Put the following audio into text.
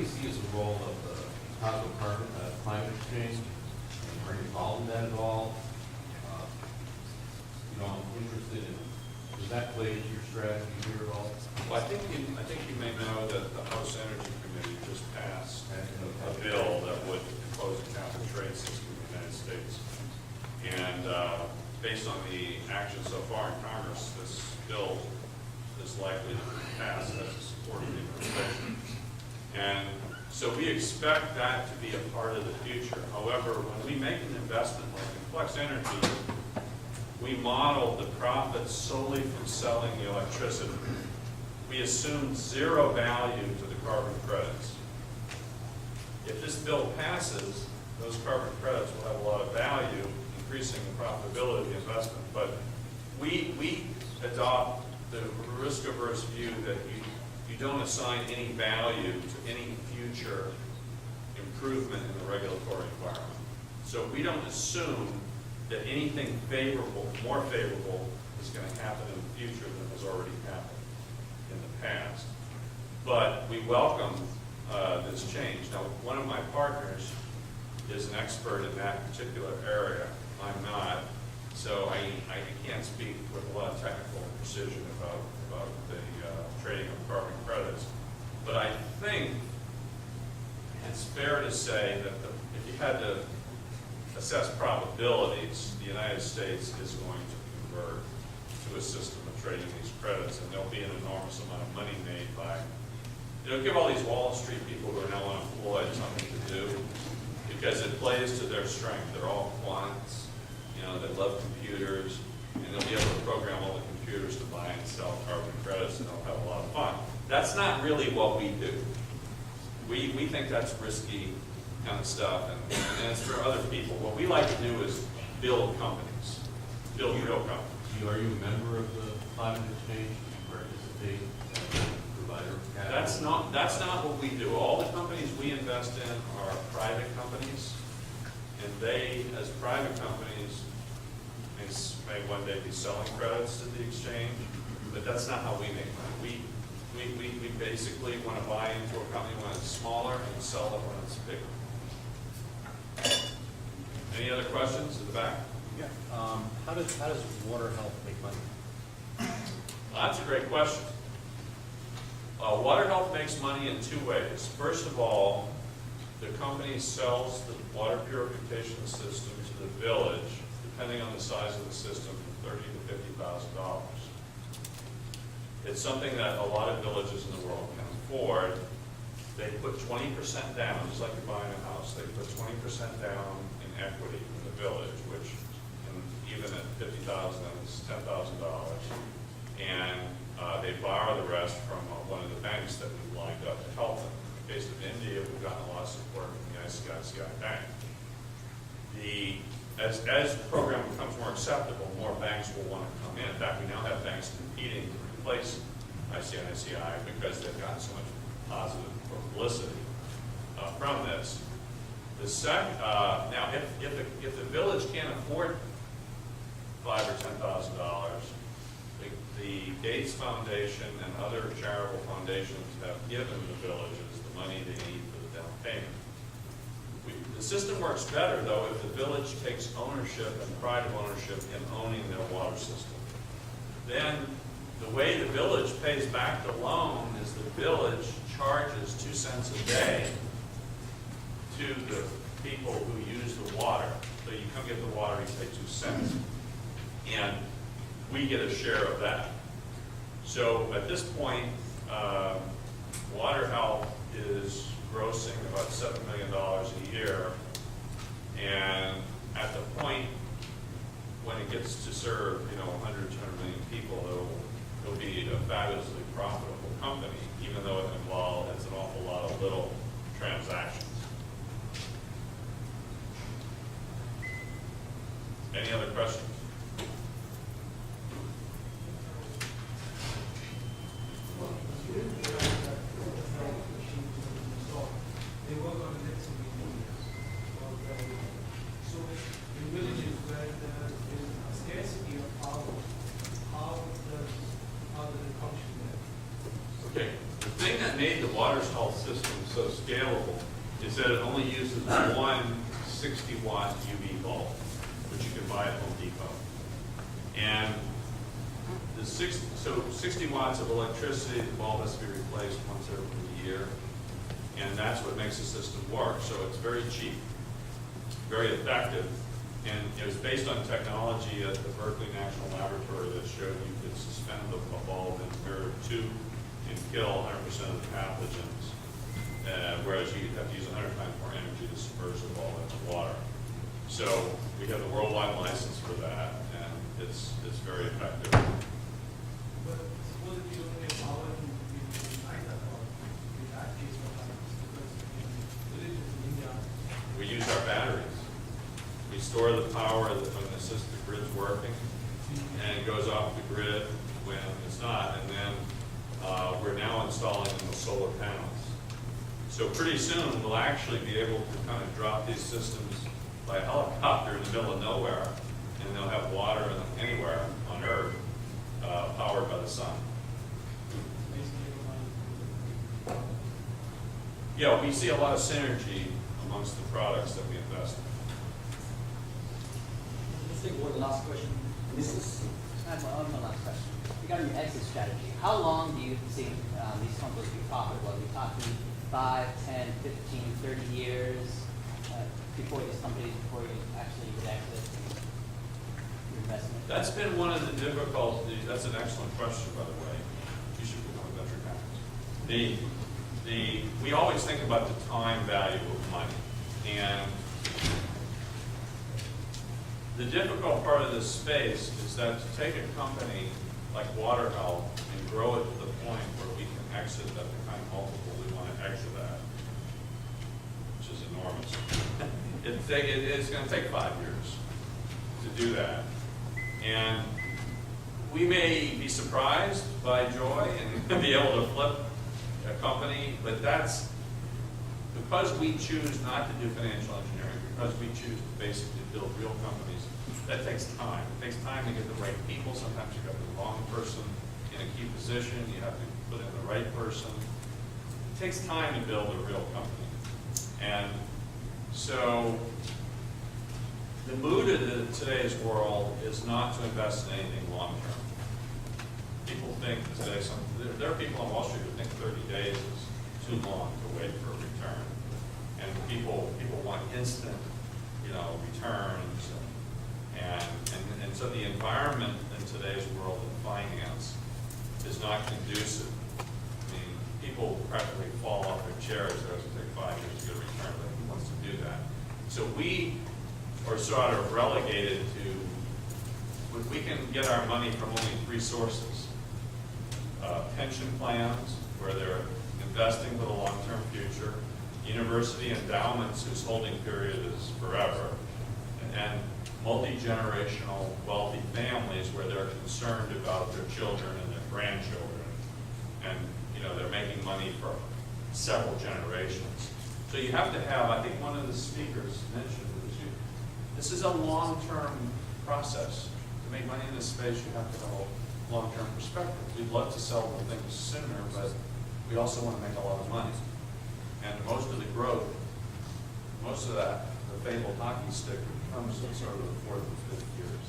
see as the role of the possible climate change? Are you involved in that at all? I'm interested in, does that play into your strategy here at all? Well, I think you may know that the House Energy Committee just passed a bill that would impose a cap and trade system in the United States. And based on the action so far in Congress, this bill is likely to pass as a support of the administration. And so we expect that to be a part of the future. However, when we make an investment like in Flex Energy, we model the profits solely from selling the electricity. We assume zero value to the carbon credits. If this bill passes, those carbon credits will have a lot of value, increasing the profitability of the investment. But we adopt the risk-averse view that you don't assign any value to any future improvement in the regulatory environment. So we don't assume that anything favorable, more favorable, is going to happen in the future than has already happened in the past. But we welcome this change. Now, one of my partners is an expert in that particular area. I'm not. So I can't speak with a lot of technical precision about the trading of carbon credits. But I think it's fair to say that if you had to assess probabilities, the United States is going to convert to a system of trading these credits, and there'll be an enormous amount of money made by, give all these Wall Street people who are now unemployed something to do, because it plays to their strength. They're all quants, they love computers, and they'll be able to program all the computers to buy and sell carbon credits, and they'll have a lot of fun. That's not really what we do. We think that's risky kind of stuff, and it's for other people. What we like to do is build companies, build real companies. Are you a member of the climate exchange? Do you participate as a provider of capital? That's not what we do. All the companies we invest in are private companies, and they, as private companies, may one day be selling credits to the exchange, but that's not how we make money. We basically want to buy into a company when it's smaller and sell it when it's bigger. Any other questions at the back? Yeah. How does water help make money? Well, that's a great question. Water Health makes money in two ways. First of all, the company sells the water purification system to the village, depending on the size of the system, from $30,000 to $50,000. It's something that a lot of villages in the world can afford. They put 20% down, just like you're buying a house. They put 20% down in equity in the village, which even at $50,000 is $10,000. And they borrow the rest from one of the banks that we've lined up to help them. In the case of India, we've gotten a lot of support from the ICICI Bank. As the program becomes more acceptable, more banks will want to come in. In fact, we now have banks competing to replace ICICI because they've gotten so much positive publicity from this. Now, if the village can't afford $5,000 or $10,000, the Gates Foundation and other charitable foundations have given the villages the money they need for the down payment. The system works better, though, if the village takes ownership and pride of ownership in owning their water system. Then the way the village pays back the loan is the village charges 2 cents a day to the people who use the water. So you come get the water, you pay 2 cents. And we get a share of that. So at this point, Water Health is grossing about $7 million a year. And at the point when it gets to serve, 100, 200 million people, it'll be a fabulously profitable company, even though it's an awful lot of little transactions. Any other questions? They work on the next meeting. So in villages where there is a scarcity of power, how do they function there? Okay, the thing that made the water health systems is so scalable is that it only uses one 60-watt UV bulb, which you can buy at Home Depot. And the 60 watts of electricity, the bulb has to be replaced once every year, and that's what makes the system work. So it's very cheap, very effective, and it was based on technology at the Berkeley National Laboratory that showed you could suspend a bulb in a mirror tube and kill 100% of the pathogens, whereas you have to use 100 times more energy to submerge the bulb in the water. So we have the worldwide license for that, and it's very effective. But suppose if you don't get power in night at all, in that case, what happens? Because in villages in India, We use our batteries. We store the power when the grid's working, and it goes off the grid when it's not, and then we're now installing the solar panels. So pretty soon, we'll actually be able to kind of drop these systems by helicopter in the middle of nowhere, and they'll have water in them anywhere on Earth, powered by the sun. basically, Yeah, we see a lot of synergy amongst the products that we invest in. Let's take one last question. This is One last question. Regarding your exit strategy, how long do you think these companies will be profitable? Are we talking 5, 10, 15, 30 years before you actually would exit your investment? That's been one of the difficulties. That's an excellent question, by the way. You should become a venture capitalist. We always think about the time value of money, and the difficult part of this space is that to take a company like WaterHealth and grow it to the point where we can exit at the kind of multiple we want to exit at, which is enormous. It's going to take 5 years to do that. And we may be surprised by joy and be able to flip a company, but that's because we choose not to do financial engineering, because we choose to basically build real companies. That takes time. It takes time to get the right people. Sometimes you got the wrong person in a key position. You have to put in the right person. It takes time to build a real company. And so the mood of today's world is not to invest in anything long term. People think today, there are people on Wall Street who think 30 days is too long to wait for a return. And people want instant, returns. And so the environment in today's world of finance is not conducive. I mean, people practically fall off their chairs. It doesn't take 5 years to get a return, but who wants to do that? So we are sort of relegated to, we can get our money from only 3 sources. Pension plans, where they're investing for the long-term future, university endowments whose holding period is forever, and multi-generational wealthy families where they're concerned about their children and their grandchildren, and they're making money for several generations. So you have to have, I think one of the speakers mentioned this is a long-term process. To make money in this space, you have to have a long-term perspective. We'd love to sell the things sooner, but we also want to make a lot of money. And most of the growth, most of that, the fabled hockey stick, comes in sort of the 4th and 5th years.